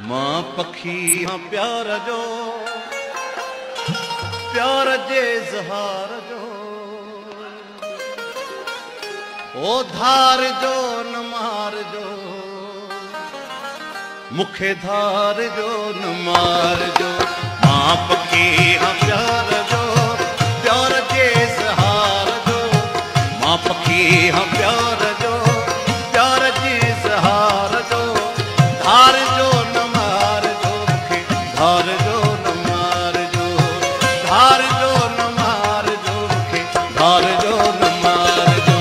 मां पखी हाँ प्यार जो प्यार जे इज़हार जो ओ धार जो न मार जो मुखे धार जो न मार जो मां पखी हाँ प्यार जो प्यार जे इज़हार जो मां पखी हाँ प्यार जो प्यार जे इज़हार जो धार जो न मार जो मुखे धार जो न मार जो धार जो न मार जो मुखे धार जो न मार जो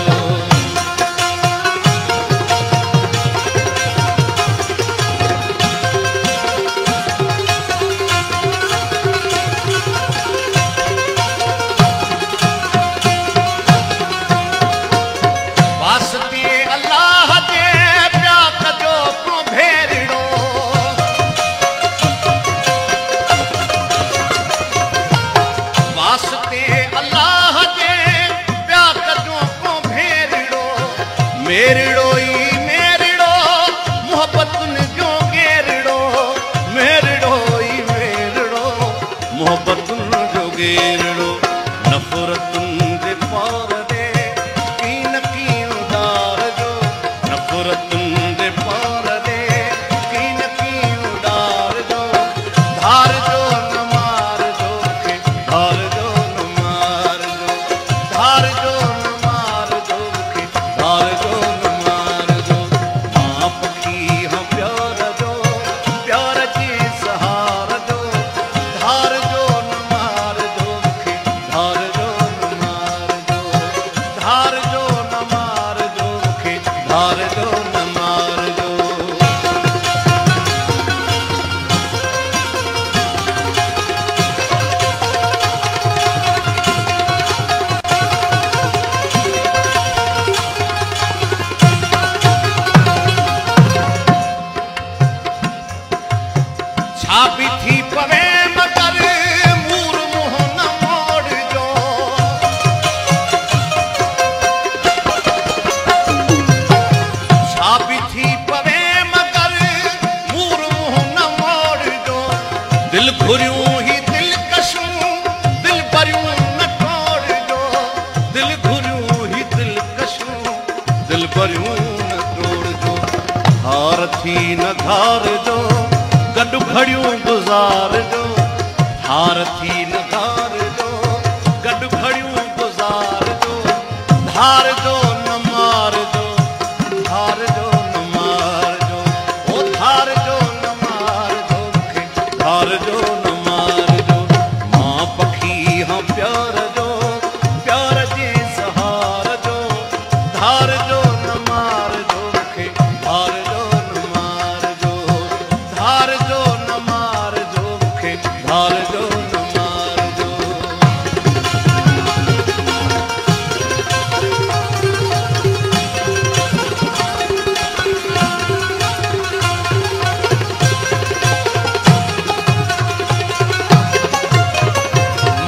मेरिड़ो ई मेरिड़ो मोहब्बतुन जो गेरिड़ो मेरिड़ो ई मेरिड़ो मोहब्बतुन जो गेरिड़ो नफ़रतुन जे पार दे कीन कीन दार जो नफ़रतुन जे पार दे कीन कीन दार जो धार जो न मार जो के धार जो न मार जो धार जो न मार जो के धार जो छापी थी पवे मगर मूर मुँह न मोड़ जो छापी थी पवे मगर मूर मुँह न मोड़ जो दिल घुरियूं ही दिल कशूं दिल भरियूं न तोड़ जो दिल घुरियूं ही दिल कशूं दिल भरियूं न तोड़ जो हार थी न धार जो गॾु खड़ियूं गुज़ार जो हार थी न धार जो गॾु खड़ियूं गुज़ार जो धार जो न मार जो धार जो न मार जो ओ धार जो न मार जो मूंखे धार जो न मार जो मां पखी हाँ प्यार जो प्यार जे इज़हार जो धार जो न मार जो मूंखे धार जो न मार जो धार जो न मार जो मूंखे धार जो न मार जो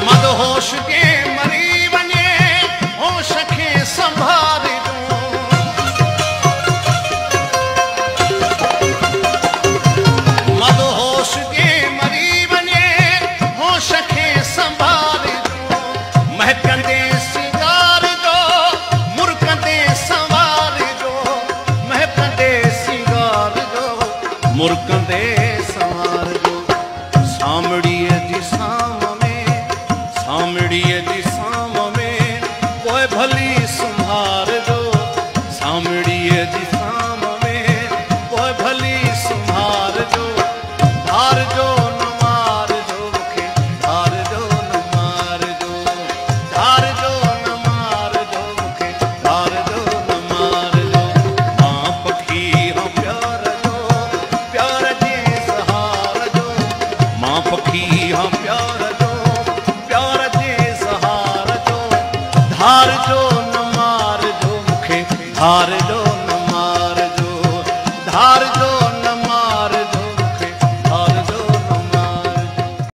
मदहोश के मरी वञे होश खे संभाल जो मदहोश के मरी वञे होश खे संभाल जो महकंदे सिंगार जो मुर्कंदे संवार जो महकंदे सिंगार जो मुर्कंदे संवार जो सामड़ीअ जी साम में सामड़ीअ जी साम में पोइ भली संभार जो सामड़ीअ जी